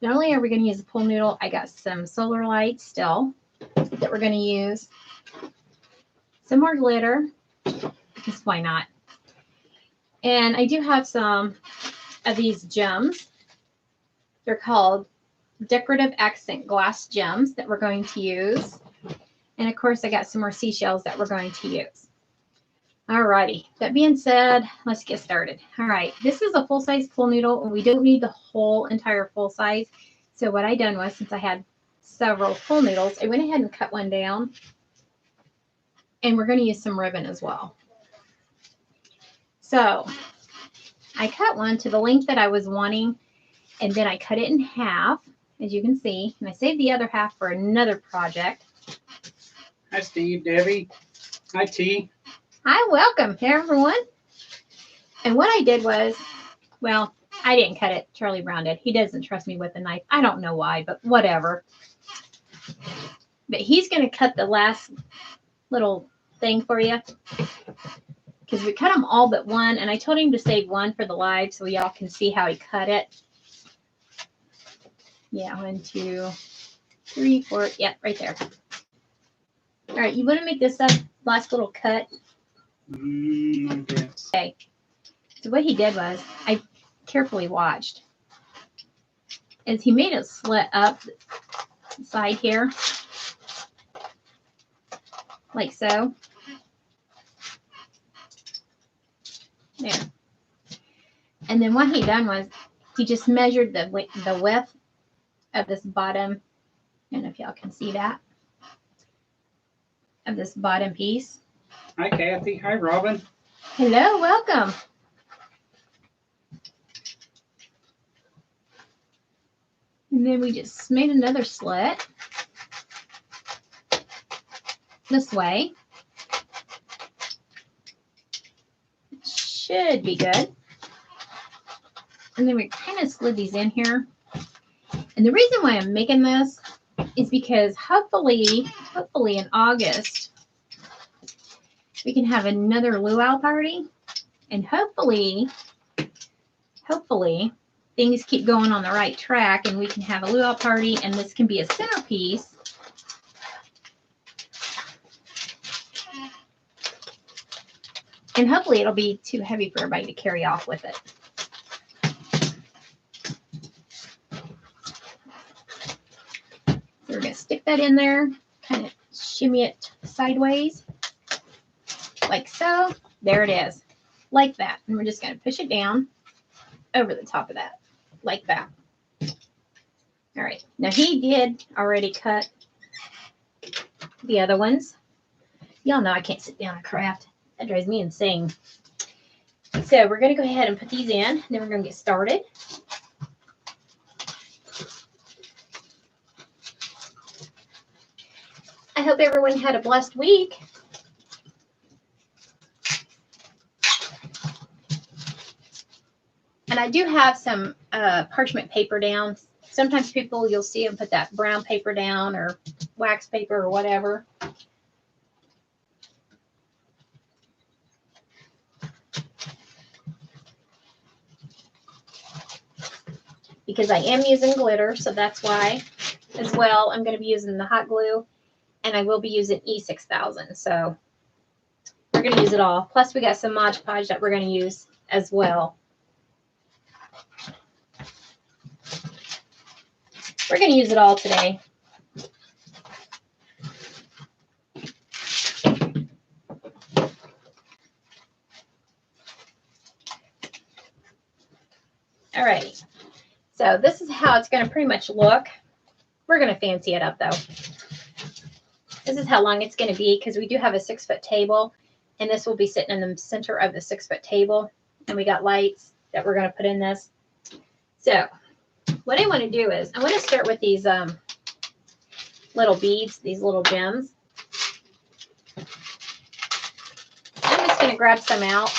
Not only are we going to use a pool noodle, I got some solar lights still that we're going to use. Some more glitter, because why not? And I do have some of these gems. They're called decorative accent glass gems that we're going to use. And of course, I got some more seashells that we're going to use. Alrighty, that being said, let's get started. All right, this is a full-size pool noodle, and we don't need the whole entire full size. So what I done was, since I had several pool noodles, I went ahead and cut one down. And we're going to use some ribbon as well. So I cut one to the length that I was wanting, and then I cut it in half, as you can see, and I saved the other half for another project. Hi, Steve, Debbie. Hi, T. Hi, welcome everyone. And what I did was, well, I didn't cut it. Charlie Brown did. He doesn't trust me with a knife. I don't know why, but whatever. But he's going to cut the last little thing for you, because we cut them all but one, and I told him to save one for the live so y'all can see how he cut it. Yeah, 1, 2, 3, 4. Yeah, right there. All right, you want to make this last little cut? Yes. Okay. So what he did was, I carefully watched, is he made it slit up the side here, like so. There. And then what he done was, he just measured the width of this bottom, I don't know if y'all can see that, of this bottom piece. Hi, Kathy. Hi, Robin. Hello, welcome. And then we just made another slit this way. Should be good. And then we kind of slid these in here. And the reason why I'm making this is because hopefully in August, we can have another luau party. And hopefully, things keep going on the right track and we can have a luau party, and this can be a centerpiece. And hopefully it'll be too heavy for everybody to carry off with it. So we're going to stick that in there, kind of shimmy it sideways, like so. There it is, like that. And we're just going to push it down over the top of that, like that. All right, now he did already cut the other ones. Y'all know I can't sit down and craft. That drives me insane. So we're going to go ahead and put these in. Then we're going to get started. I hope everyone had a blessed week. And I do have some parchment paper down. Sometimes people, you'll see them put that brown paper down or wax paper or whatever. Because I am using glitter, so that's why as well. I'm going to be using the hot glue, and I will be using E6000. So we're going to use it all. Plus we got some Mod Podge that we're going to use as well. We're going to use it all today. All right. So this is how it's going to pretty much look. We're going to fancy it up though. This is how long it's going to be, because we do have a 6-foot table, and this will be sitting in the center of the 6-foot table. And we got lights that we're going to put in this. So what I want to do is I want to start with these little beads, these little gems. I'm just going to grab some out.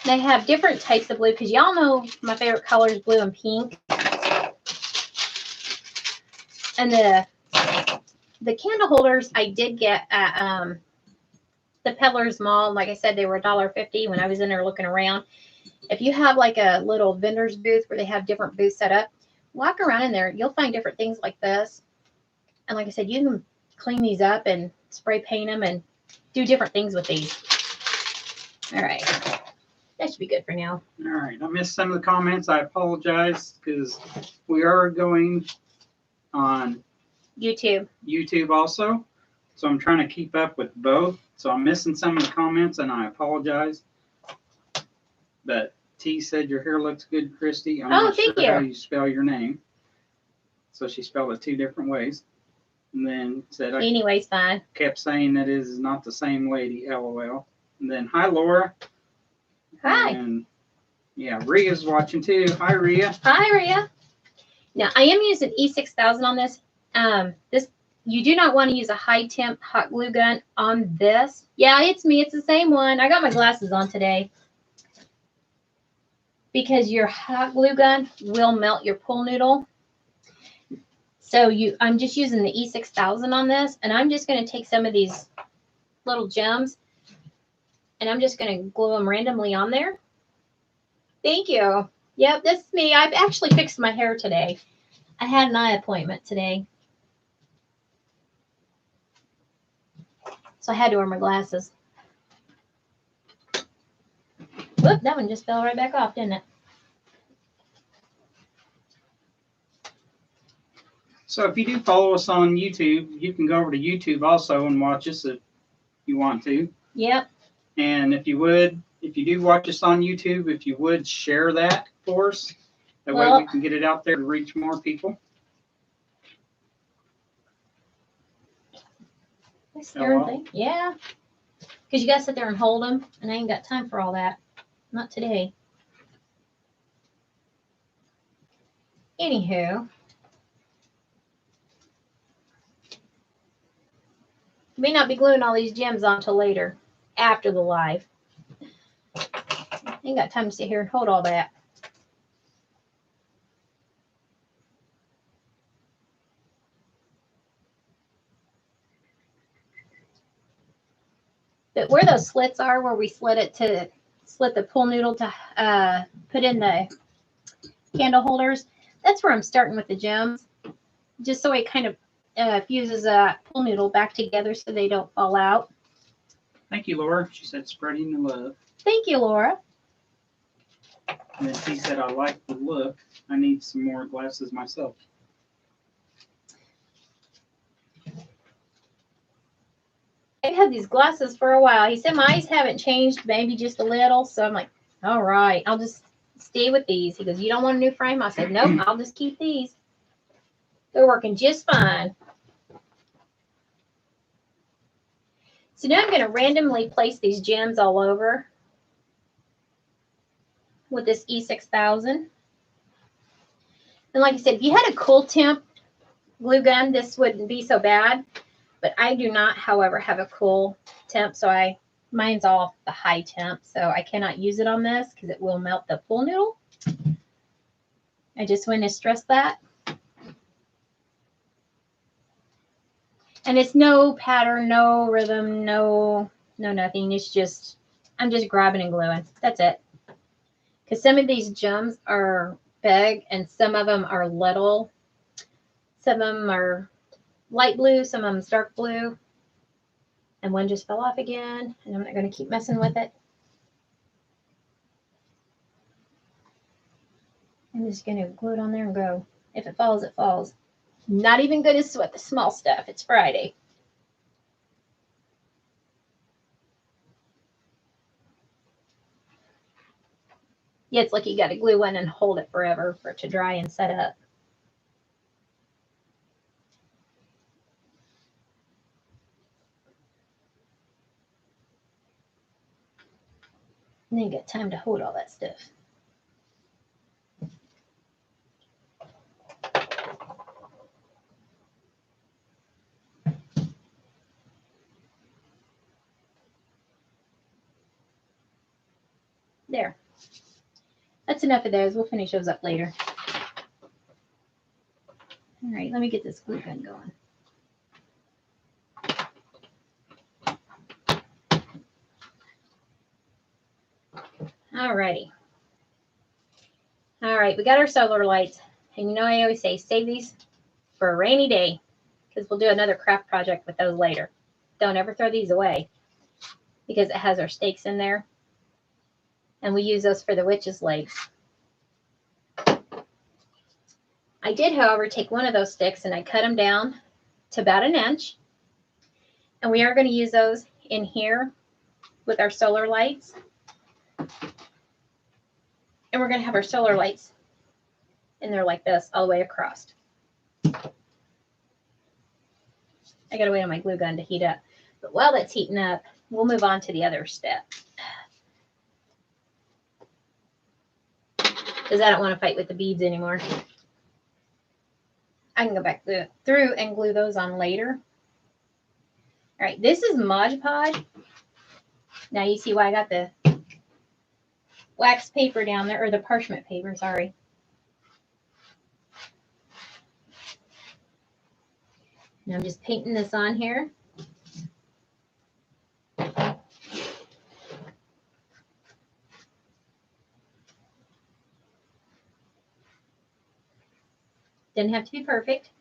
They have different types of blue, because y'all know my favorite color is blue and pink. And the candle holders I did get at the Peddler's Mall. Like I said, they were $1.50 when I was in there looking around. If you have like a little vendor's booth where they have different booths set up, walk around in there. You'll find different things like this. And like I said, you can clean these up and spray paint them and do different things with these. All right. That should be good for now. All right, I missed some of the comments. I apologize because we are going on YouTube. YouTube also. So I'm trying to keep up with both. So I'm missing some of the comments and I apologize. But T said your hair looks good, Christy. I'm not thank sure you. how you spell your name. So she spelled it 2 different ways. And then said I Anyways, fine. kept saying that it is not the same lady, LOL. And then hi Laura. Hi. And yeah, Rhea's watching too. Hi Rhea. Hi, Rhea. Now, I am using E6000 on this. You do not want to use a high temp hot glue gun on this. Yeah, it's me. It's the same one. I got my glasses on today. Because your hot glue gun will melt your pool noodle. So I'm just using the E6000 on this, and I'm just going to take some of these little gems, and I'm just going to glue them randomly on there. Thank you. Yep, this is me. I've actually fixed my hair today. I had an eye appointment today. So I had to wear my glasses. Whoop, that one just fell right back off, didn't it? So if you do follow us on YouTube, you can go over to YouTube also and watch us if you want to. Yep. And if you do watch us on YouTube, if you would share that for us, that way we can get it out there to reach more people. This darn thing. Yeah. Because you got to sit there and hold them, and I ain't got time for all that. Not today. Anywho. May not be gluing all these gems on till later, after the live. Ain't got time to sit here and hold all that. But where those slits are, where we slit the pool noodle to put in the candle holders, that's where I'm starting with the gems, just so it kind of fuses a pool noodle back together so they don't fall out. Thank you, Laura. She said spreading the love. Thank you, Laura. And then she said, I like the look. I need some more glasses myself. I've had these glasses for a while. He said my eyes haven't changed, maybe just a little. So I'm like, all right, I'll just stay with these. He goes, you don't want a new frame? I said, nope, I'll just keep these. They're working just fine. So now I'm going to randomly place these gems all over with this E6000. And like I said, if you had a cool temp glue gun, this wouldn't be so bad. But I do not, however, have a cool temp. So mine's all the high temp. So I cannot use it on this because it will melt the pool noodle. I just want to stress that. And it's no pattern, no rhythm, no nothing. It's just, I'm just grabbing and gluing. That's it. Because some of these gems are big and some of them are little. Some of them are light blue, some of them dark blue. And one just fell off again. And I'm not going to keep messing with it. I'm just going to glue it on there and go. If it falls, it falls. Not even going to sweat the small stuff. It's Friday. Yeah, it's like you got to glue one and hold it forever for it to dry and set up. And then you got time to hold all that stuff. There. That's enough of those. We'll finish those up later. All right, let me get this glue gun going. All righty. All right, we got our solar lights. And you know, I always say, save these for a rainy day because we'll do another craft project with those later. Don't ever throw these away because it has our stakes in there. And we use those for the witch's legs. I did, however, take one of those sticks and I cut them down to about 1 inch. And we are going to use those in here with our solar lights. And we're going to have our solar lights in there like this all the way across. I got to wait on my glue gun to heat up. But while that's heating up, we'll move on to the other step. Because I don't want to fight with the beads anymore. I can go back through and glue those on later. All right, this is Mod Podge. Now you see why I got the wax paper down there, or the parchment paper, sorry. Now I'm just painting this on here. Didn't have to be perfect.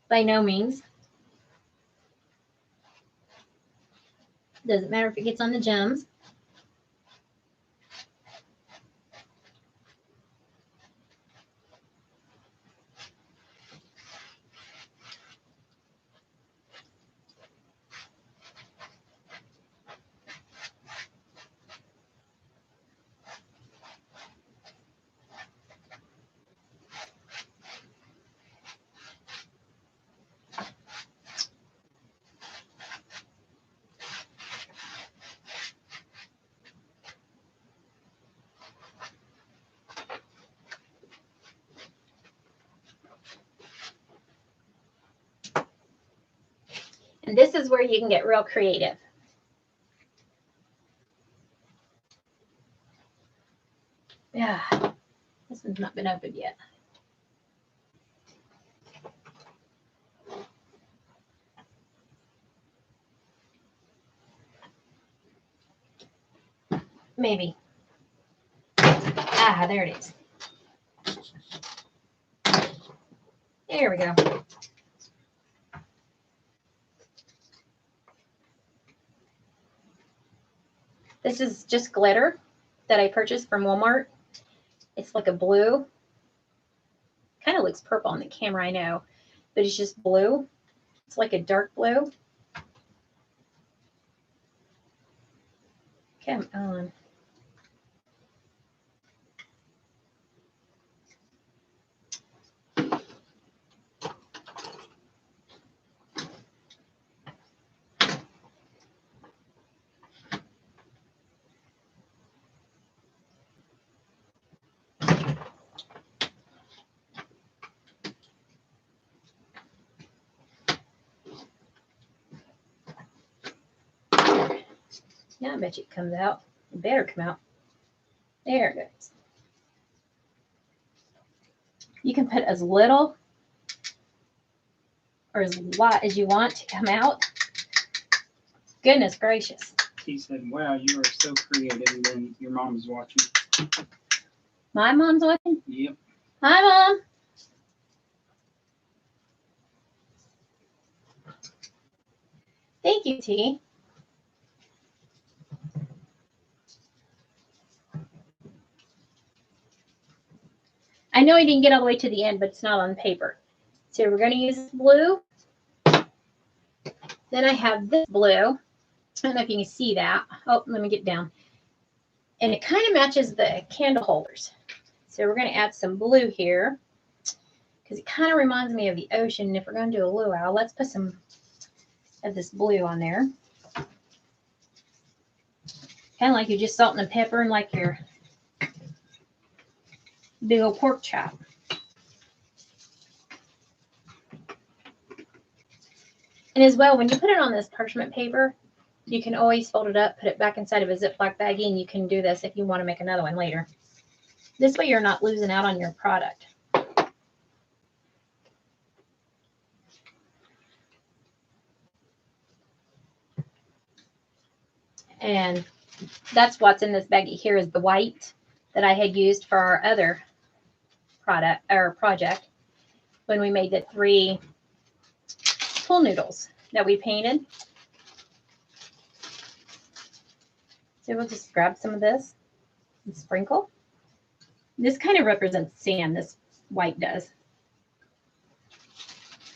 By no means. Doesn't matter if it gets on the gems. And this is where you can get real creative. Yeah, this one's not been opened yet. Maybe. Ah, there it is. There we go. This is just glitter that I purchased from Walmart. It's like a blue. Kind of looks purple on the camera, I know, but it's just blue. It's like a dark blue. Come on. Now I bet you it comes out. It better come out. There it goes. You can put as little or as lot as you want to come out. Goodness gracious. He said, wow, you are so creative. And then your mom is watching. My mom's watching? Yep. Hi, Mom. Thank you, T. I know I didn't get all the way to the end, but it's not on paper. So we're going to use blue. Then I have this blue. I don't know if you can see that. Oh, let me get down. And it kind of matches the candle holders. So we're going to add some blue here because it kind of reminds me of the ocean. And if we're going to do a luau, let's put some of this blue on there. Kind of like you're just salting and peppering like your big old pork chop. And as well, when you put it on this parchment paper, you can always fold it up, put it back inside of a Ziploc baggie, and you can do this if you want to make another one later. This way you're not losing out on your product. And that's what's in this baggie here is the white. that I had used for our other product or project when we made the 3 pool noodles that we painted. So we'll just grab some of this and sprinkle. This kind of represents sand, this white does.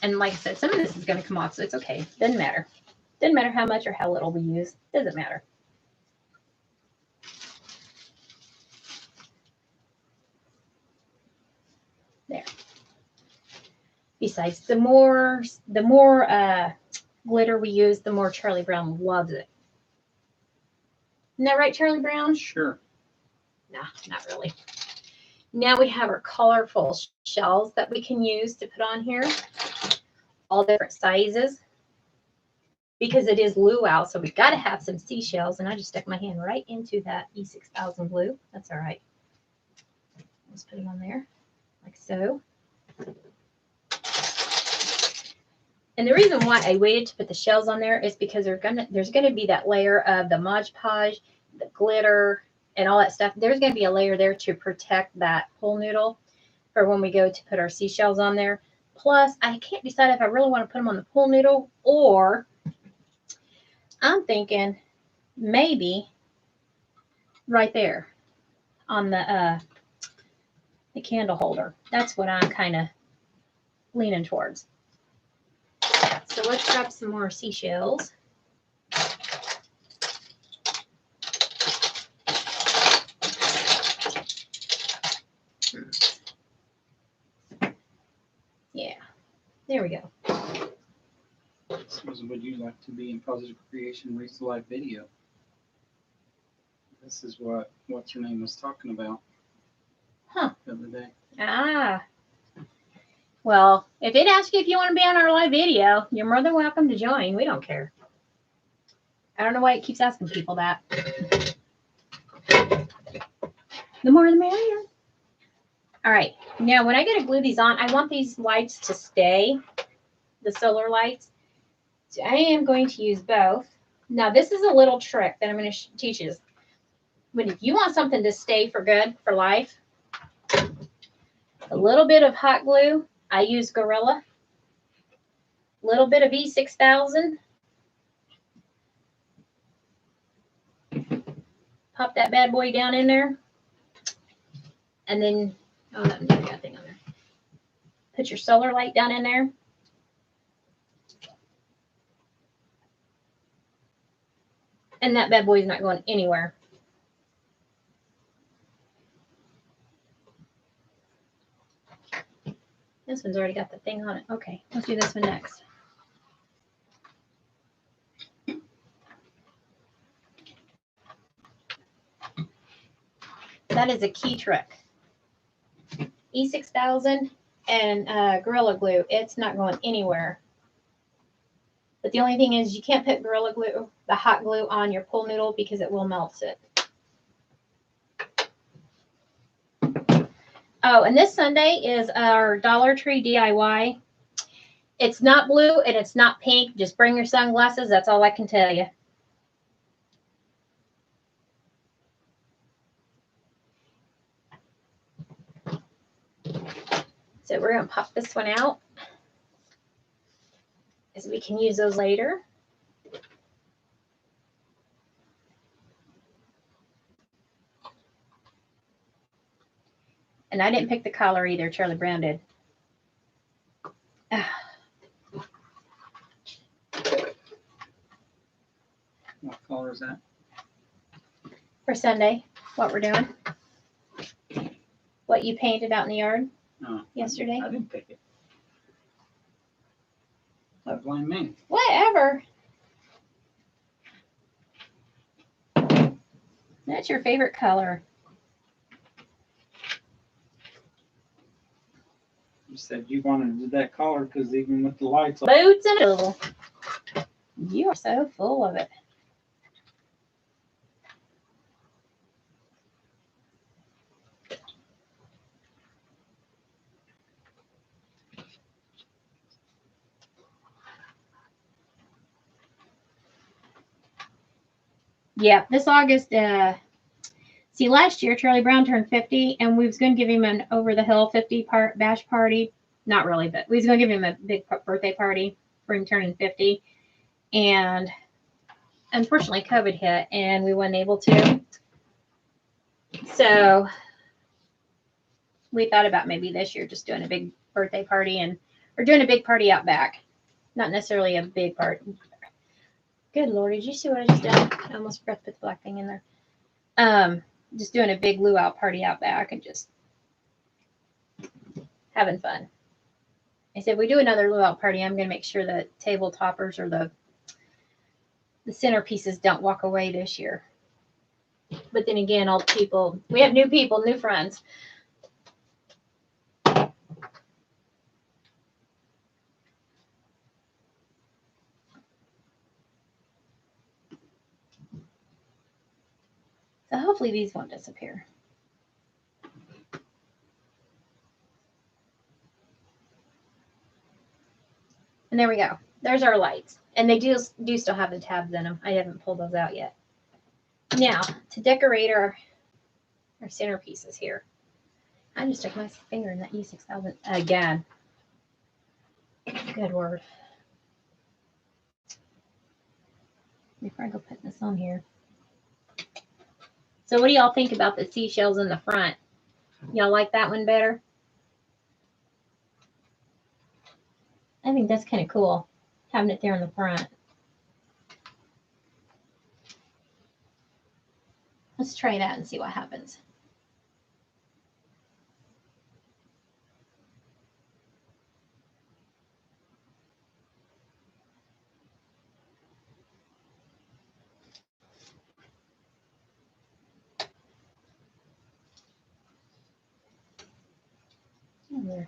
And like I said, some of this is going to come off, so it's okay. Doesn't matter. Doesn't matter how much or how little we use. Doesn't matter. There. Besides, the more glitter we use, the more Charlie Brown loves it. Isn't that right, Charlie Brown? Sure. No, not really. Now we have our colorful shells that we can use to put on here. All different sizes. Because it is luau, so we've got to have some seashells. And I just stuck my hand right into that E6000 glue. That's all right. Let's put it on there, like so. And the reason why I waited to put the shells on there is because there's gonna be that layer of the Mod Podge, the glitter, and all that stuff. There's gonna be a layer there to protect that pool noodle for when we go to put our seashells on there. Plus, I can't decide if I really want to put them on the pool noodle, or I'm thinking maybe right there on the candle holder. That's what I'm kind of leaning towards. So let's grab some more seashells. Yeah, there we go. Susan, would you like to be in Positive Creation Race to Life video? This is what's her name was talking about. Huh. The other day. Ah. Well, if it asks you if you want to be on our live video, you're more than welcome to join. We don't care. I don't know why it keeps asking people that. The more the merrier. All right. Now, when I go to glue these on, I want these lights to stay, the solar lights. So I am going to use both. Now, this is a little trick that I'm going to teach you. When if you want something to stay for good, for life, a little bit of hot glue. I use Gorilla. A little bit of E6000. Pop that bad boy down in there. And then, oh, that got a thing on there. Put your solar light down in there. And that bad boy is not going anywhere. This one's already got the thing on it. Okay, let's do this one next. That is a key trick. E6000 and Gorilla Glue, it's not going anywhere. But the only thing is you can't put Gorilla Glue, the hot glue, on your pool noodle because it will melt it. Oh, and this Sunday is our Dollar Tree DIY. It's not blue and it's not pink. Just bring your sunglasses. That's all I can tell you. So we're going to pop this one out, as we can use those later. And I didn't pick the color either. Charlie Brown did. What color is that? For Sunday, what we're doing. What you painted out in the yard yesterday. I didn't pick it. Don't blame me. Whatever. That's your favorite color. You said you wanted that color because even with the lights on. Boots and all. You are so full of it. Yeah, this August, See, last year Charlie Brown turned 50, and we was going to give him an over the hill 50 bash party. Not really, but we was going to give him a big birthday party for him turning 50. And unfortunately, COVID hit, and we weren't able to. So we thought about maybe this year just doing a big birthday party or doing a big party out back. Not necessarily a big party. Good Lord, did you see what I just did? I almost forgot to put the black thing in there. Just doing a big luau party out back and just having fun. I said, if we do another luau party, I'm going to make sure that table toppers or the centerpieces don't walk away this year. But then again, all the people, we have new people, new friends. So hopefully these won't disappear. And there we go. There's our lights. And they do still have the tabs in them. I haven't pulled those out yet. Now, to decorate our centerpieces here. I just stuck my finger in that E6000 again. Good word. Before I go put this on here. So what do y'all think about the seashells in the front? Y'all like that one better? I think that's kind of cool, having it there in the front. Let's try that and see what happens. There.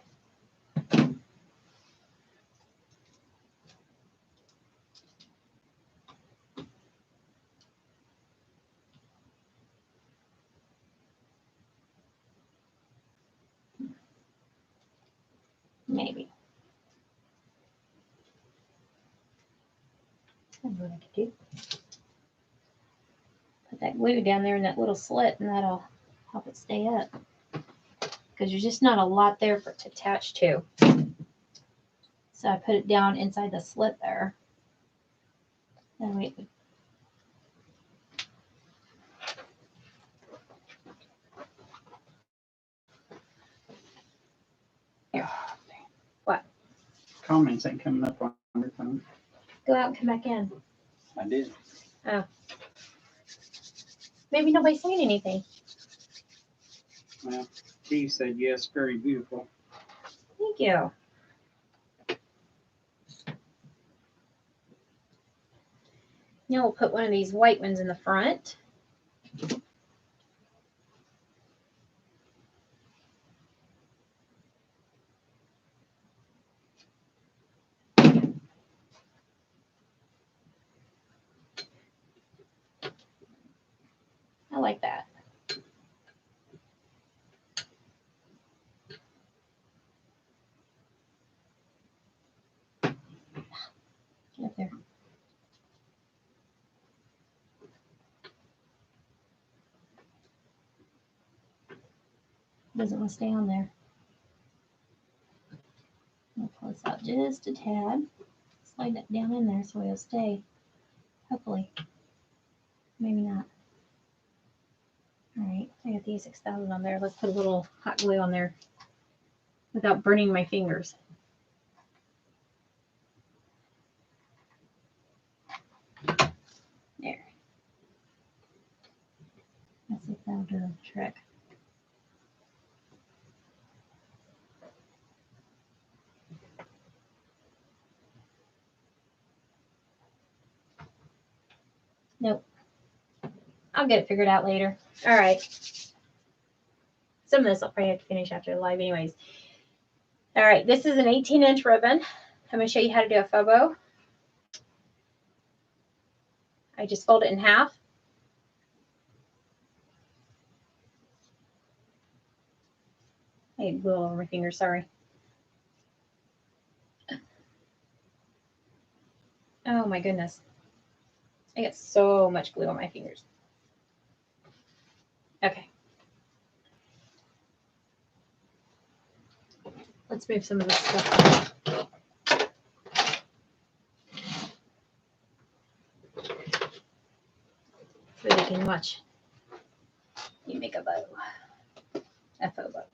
Maybe. That's what I could do. Put that glue down there in that little slit, and that'll help it stay up. Because there's just not a lot there for it to attach to. So I put it down inside the slit there. Then we here. What? Comments ain't coming up on your phone. Go out and come back in. I did. Oh. Maybe nobody's saying anything. Well, Steve said yes, very beautiful. Thank you. Now we'll put one of these white ones in the front. I like that. Get up there. Doesn't want to stay on there. I'll pull this out just a tad. Slide that down in there so it'll stay. Hopefully. Maybe not. Alright, I got the A6000 on there. Let's put a little hot glue on there without burning my fingers. There. Let's see if that'll do the trick. Nope. I'll get it figured out later. All right. Some of this I'll probably have to finish after the live anyways. All right, this is an 18-inch ribbon. I'm going to show you how to do a phobo. I just fold it in half. I had glue all over my finger, sorry. Oh my goodness. I got so much glue on my fingers. Okay. Let's move some of this stuff. So they can watch you make a bow. A faux bow.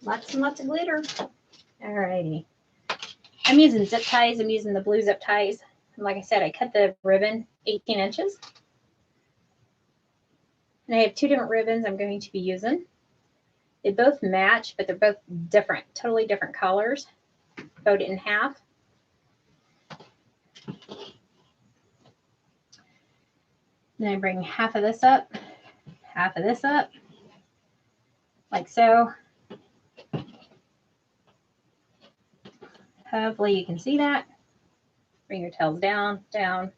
Lots and lots of glitter. Alrighty. I'm using zip ties. I'm using the blue zip ties. And like I said, I cut the ribbon 18 inches. And I have two different ribbons I'm going to be using. They both match, but they're both different, totally different colors. Fold it in half. Then I bring half of this up, half of this up, like so. Hopefully you can see that. Bring your tails down, down.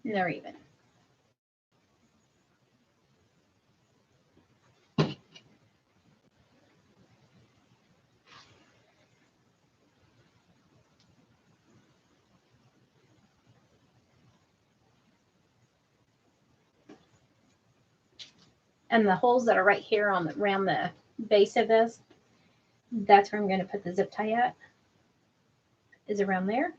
And they're even. And the holes that are right here on the, around the base of this, that's where I'm going to put the zip tie at, is around there.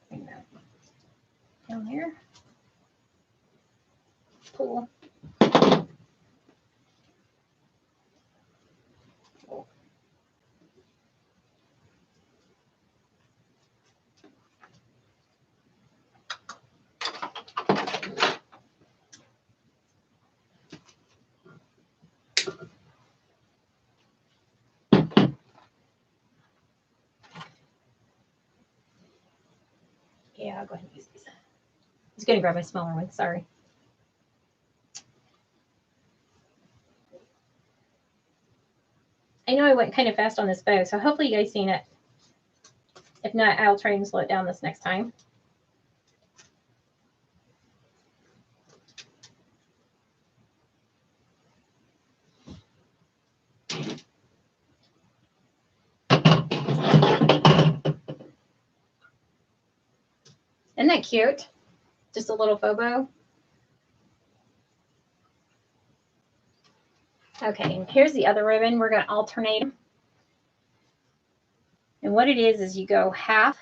Bring that down here. Pull. Yeah, I'll go ahead and use these. I was going to grab my smaller one, sorry. I know I went kind of fast on this bow, so hopefully you guys seen it. If not, I'll try and slow it down this next time. Isn't that cute? Just a little faux bow. Okay, and here's the other ribbon. We're going to alternate them. And what it is you go half.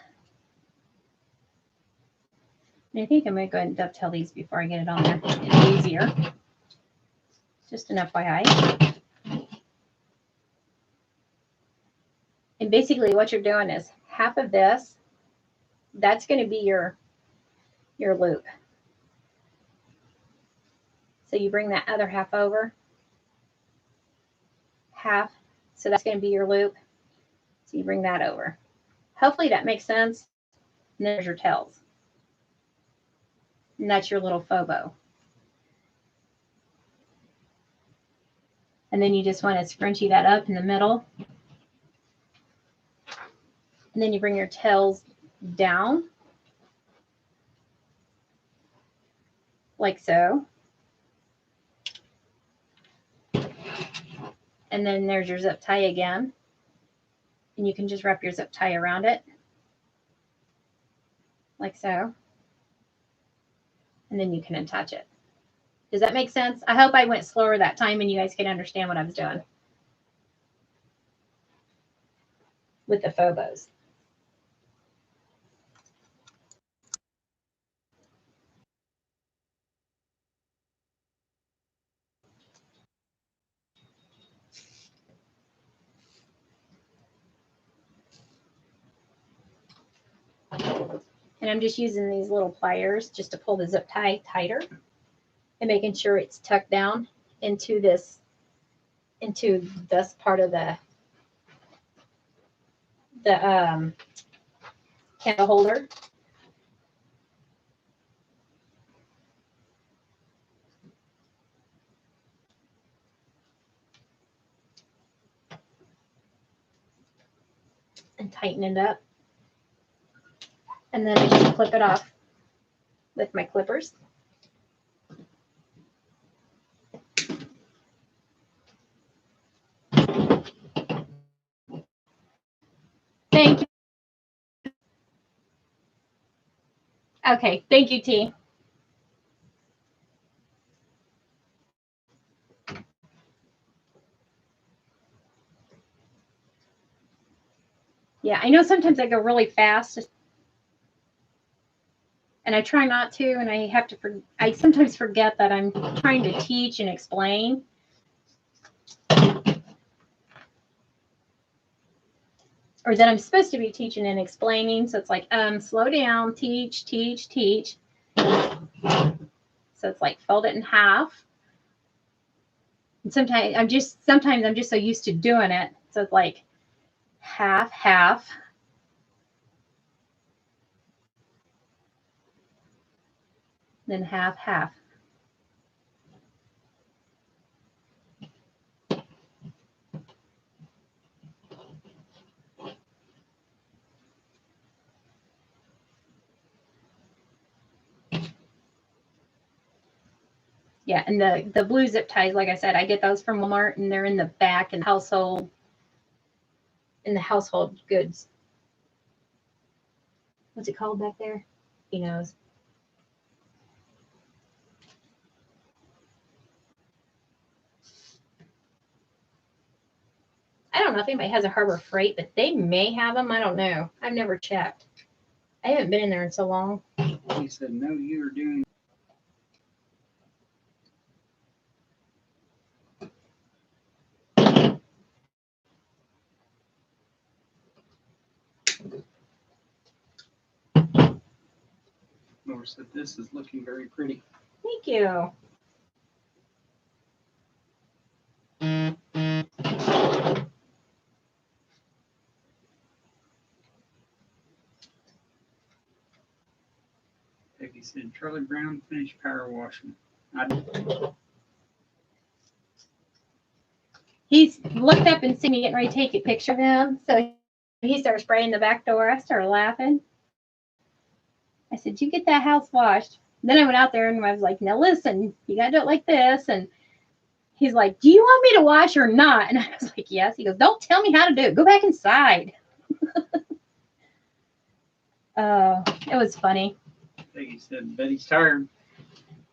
And I think I'm going to go ahead and dovetail these before I get it on there. It's easier. Just an FYI. And basically what you're doing is half of this, that's going to be your loop. So you bring that other half over. Half. So that's going to be your loop. So you bring that over. Hopefully that makes sense. And there's your tails. And that's your little faux bow. And then you just want to scrunchie that up in the middle. And then you bring your tails down. Like so. And then there's your zip tie again. And you can just wrap your zip tie around it. Like so. And then you can attach it. Does that make sense? I hope I went slower that time and you guys can understand what I was doing with the faux bows. And I'm just using these little pliers just to pull the zip tie tighter and making sure it's tucked down into this part of the candle holder. And tighten it up. And then I just clip it off with my clippers. Thank you. Okay, thank you, T. Yeah, I know sometimes I go really fast, and I try not to, and I sometimes forget that I'm trying to teach and explain. Or that I'm supposed to be teaching and explaining. So it's like, slow down, teach, teach, teach. So it's like fold it in half. And sometimes I'm just so used to doing it. So it's like half, half. Then half, half. Yeah, and the blue zip ties, like I said, I get those from Walmart, and they're in the back in the household goods. What's it called back there? He knows. I don't know if anybody has a Harbor Freight, but they may have them. I don't know. I've never checked. I haven't been in there in so long. He said, no, you are doing. Laura said, this is looking very pretty. Thank you. Peggy said, Charlie Brown finished power washing. He's looked up and seen me getting ready to take a picture of him. So he started spraying the back door. I started laughing. I said, you get that house washed. Then I went out there and I was like, now listen, you got to do it like this. And he's like, do you want me to wash or not? And I was like, yes. He goes, don't tell me how to do it. Go back inside. It was funny. Peggy said, Betty's tired.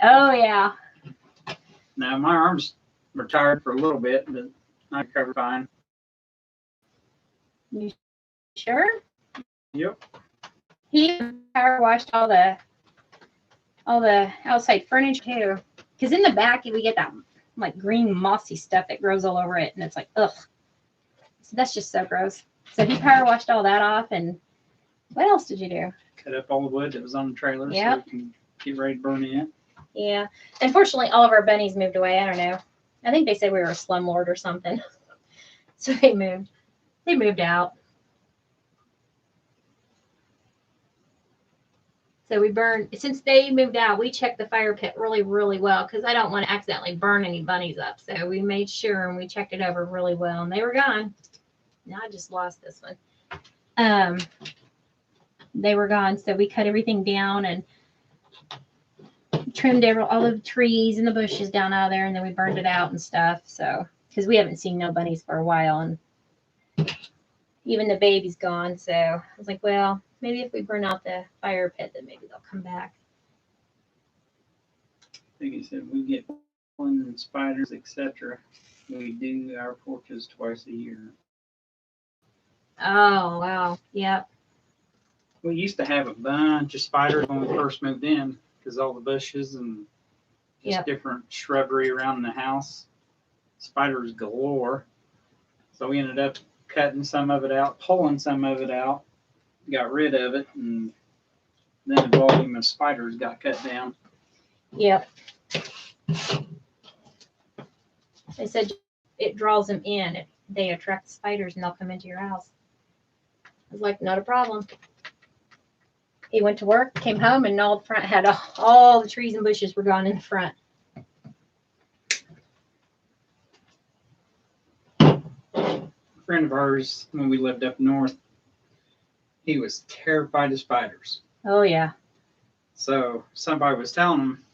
Oh, yeah. Now, my arms were tired for a little bit, but I recovered fine. You sure? Yep. He power washed all the outside furniture too. Because in the back we get that like green mossy stuff that grows all over it, and it's like ugh. So that's just so gross. So he power washed all that off, and what else did you do? Cut up all the wood that was on the trailer Yep. so we can get ready to burn it. Yeah. Unfortunately, all of our bunnies moved away. I don't know. I think they said we were a slumlord or something. So they moved. They moved out. So we burned, since they moved out, we checked the fire pit really, really well because I don't want to accidentally burn any bunnies up. So we made sure and we checked it over really well, and they were gone. Now I just lost this one. They were gone. So we cut everything down and trimmed all the trees and the bushes down out of there, and then we burned it out and stuff. So, because we haven't seen no bunnies for a while, and even the baby's gone. So I was like, well, maybe if we burn out the fire pit, then maybe they'll come back. I think he said we get pollen and spiders, etc. We do our porches twice a year. Oh, wow. Yep. We used to have a bunch of spiders when we first moved in because all the bushes and just different shrubbery around the house. Spiders galore. So we ended up cutting some of it out, pulling some of it out, got rid of it, and then the volume of spiders got cut down. Yep. They said it draws them in. They attract spiders and they'll come into your house. I was like, not a problem. He went to work, came home, and all the front had all the trees and bushes were gone in the front. A friend of ours, when we lived up north, he was terrified of spiders. Oh, yeah. So somebody was telling him,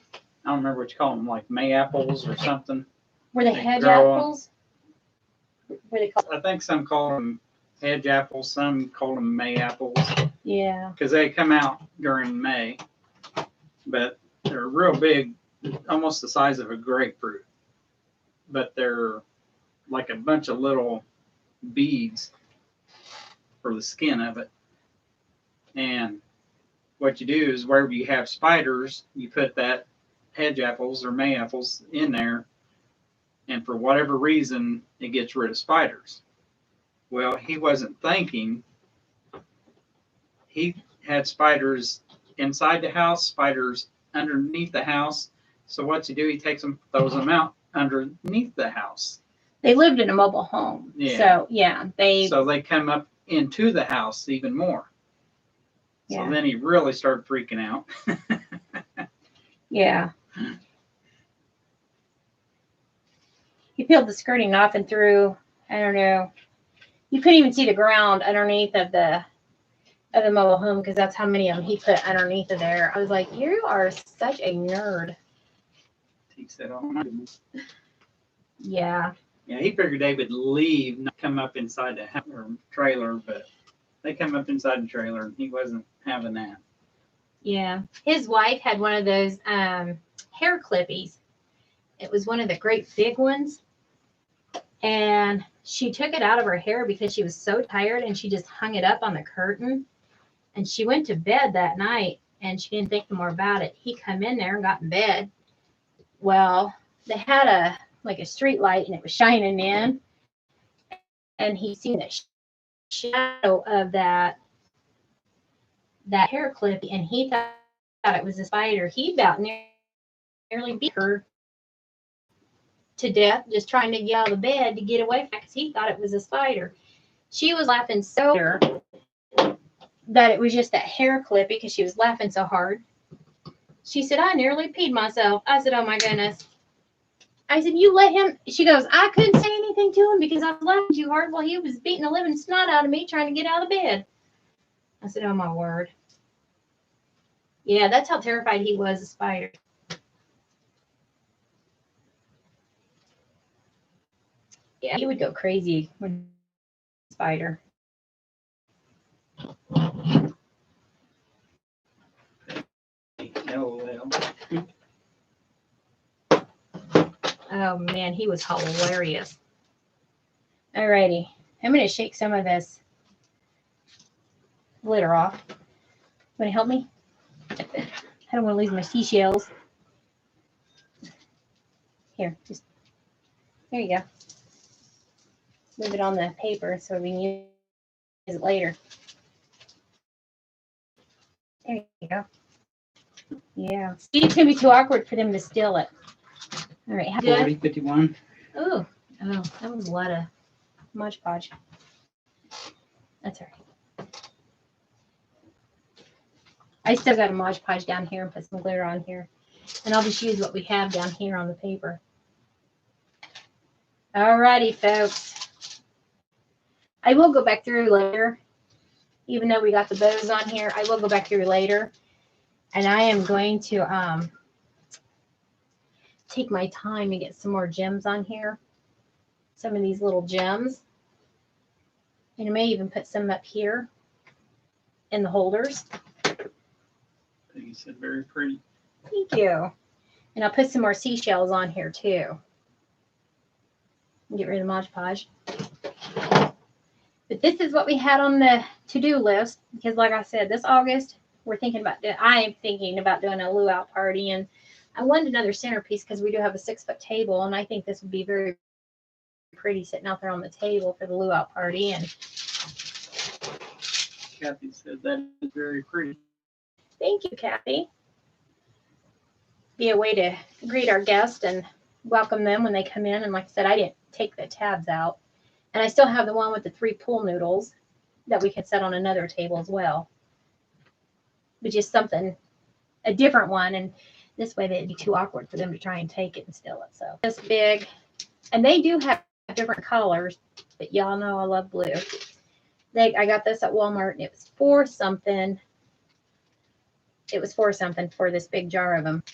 I don't remember what you call them, like May apples or something. Were they They hedge grow on- apples? Were they called? I think some call them hedge apples, some call them May apples, Yeah. because they come out during May. But they're real big, almost the size of a grapefruit. But they're like a bunch of little beads for the skin of it. And what you do is wherever you have spiders, you put that hedge apples or May apples in there. And for whatever reason, it gets rid of spiders. Well, he wasn't thinking. He had spiders inside the house, spiders underneath the house. So what's he do? He takes them, throws them out underneath the house. They lived in a mobile home. Yeah. So, yeah, So they come up into the house even more. So Yeah. then he really started freaking out. Yeah. He peeled the skirting off and threw, I don't know, you couldn't even see the ground underneath of the mobile home because that's how many of them he put underneath of there. I was like, you are such a nerd. He said, "Oh my goodness." Yeah. Yeah, he figured they would leave, not come up inside the house or trailer, but they come up inside the trailer, and he wasn't having that. Yeah. His wife had one of those hair clippies. It was one of the great big ones. And she took it out of her hair because she was so tired and she just hung it up on the curtain. And she went to bed that night and she didn't think no more about it. He come in there and got in bed. Well, they had a street light and it was shining in. And he seen the shadow of that hair clip and he thought it was a spider. He about nearly beat her to death just trying to get out of the bed to get away from it because he thought it was a spider. She was laughing so hard that it was just that hair clip because she was laughing so hard. She said, I nearly peed myself. I said, oh my goodness. I said, you let him. She goes, I couldn't say anything to him because I was laughing too hard while he was beating the living snot out of me trying to get out of bed. I said, oh my word. Yeah, that's how terrified he was of spiders. Yeah, he would go crazy with a spider. LOL. Oh man, he was hilarious. Alrighty, I'm gonna shake some of this glitter off. Want to help me? I don't want to lose my seashells. Here, just there you go. Move it on the paper so we can use it later. There you go. Yeah. It's gonna be too awkward for them to steal it. All right. How good? 40, 51. Oh, that was a lot of Mod Podge. That's all right. I still got a Mod Podge down here and put some glitter on here. And I'll just use what we have down here on the paper. Alrighty, folks. I will go back through later. Even though we got the bows on here, I will go back through later. And I am going to take my time and get some more gems on here. Some of these little gems. And I may even put some up here in the holders. He said very pretty. Thank you. And I'll put some more seashells on here too. Get rid of Mod Podge. But this is what we had on the to-do list because, like I said, this August I am thinking about doing a luau party, and I wanted another centerpiece because we do have a 6-foot table, and I think this would be very pretty sitting out there on the table for the luau party. And Kathy said that is very pretty. Thank you, Kathy. Be a way to greet our guests and welcome them when they come in. And like I said, I didn't take the tabs out. And I still have the one with the 3 pool noodles that we could set on another table as well. But just something, a different one. And this way it'd be too awkward for them to try and take it and steal it. So this big, and they do have different colors, but y'all know I love blue. I got this at Walmart and it was for something. It was for something for this big jar of them.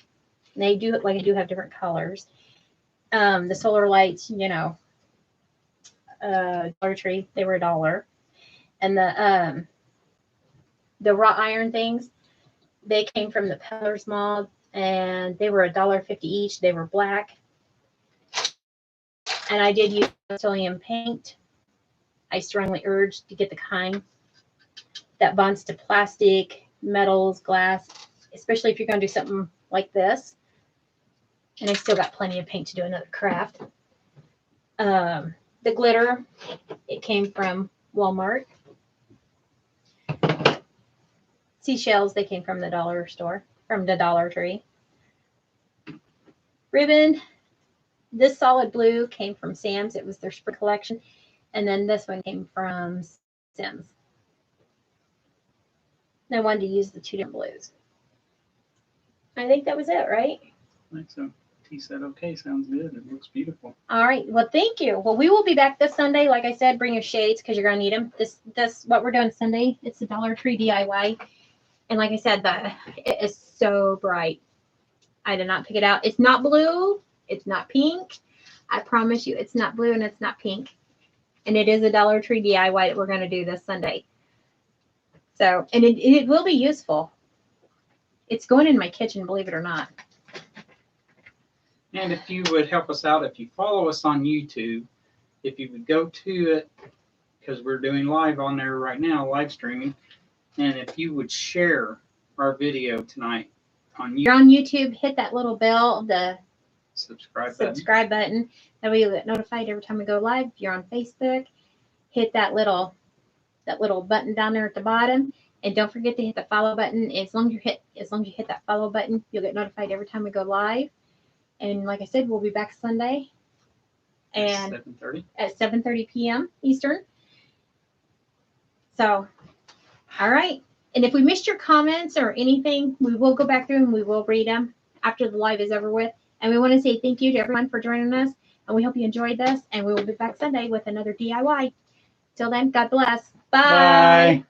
And they do have different colors. The solar lights, you know, Dollar Tree, they were $1. And the wrought iron things, they came from the Peddler's Mall and they were $1.50 each. They were black. And I did use petroleum paint. I strongly urge to get the kind that bonds to plastic, metals, glass, especially if you're going to do something like this. And I still got plenty of paint to do another craft. The glitter, it came from Walmart. Seashells, they came from the dollar store, from the Dollar Tree. Ribbon, this solid blue came from Sam's. It was their spring collection. And then this one came from Sims. And I wanted to use the 2 different blues. I think that was it, right? I think so. He said, okay, sounds good. It looks beautiful. All right. Well, thank you. Well, we will be back this Sunday. Like I said, bring your shades because you're going to need them. This, what we're doing Sunday, it's the Dollar Tree DIY. And like I said, it is so bright. I did not pick it out. It's not blue. It's not pink. I promise you, it's not blue and it's not pink. And it is a Dollar Tree DIY that we're going to do this Sunday. So, and it will be useful. It's going in my kitchen, believe it or not. And if you would help us out, if you follow us on YouTube, if you would go to it, because we're doing live on there right now, live streaming, and if you would share our video tonight on If you're on YouTube, hit that little bell, the subscribe button. That way you'll get notified every time we go live. If you're on Facebook, hit that little button down there at the bottom. And don't forget to hit the follow button. As long as you hit that follow button, you'll get notified every time we go live. And like I said, we'll be back Sunday and at 7:30 p.m. Eastern. So, all right. And if we missed your comments or anything, we will go back through and we will read them after the live is over with. And we want to say thank you to everyone for joining us. And we hope you enjoyed this. And we will be back Sunday with another DIY. Till then, God bless. Bye. Bye.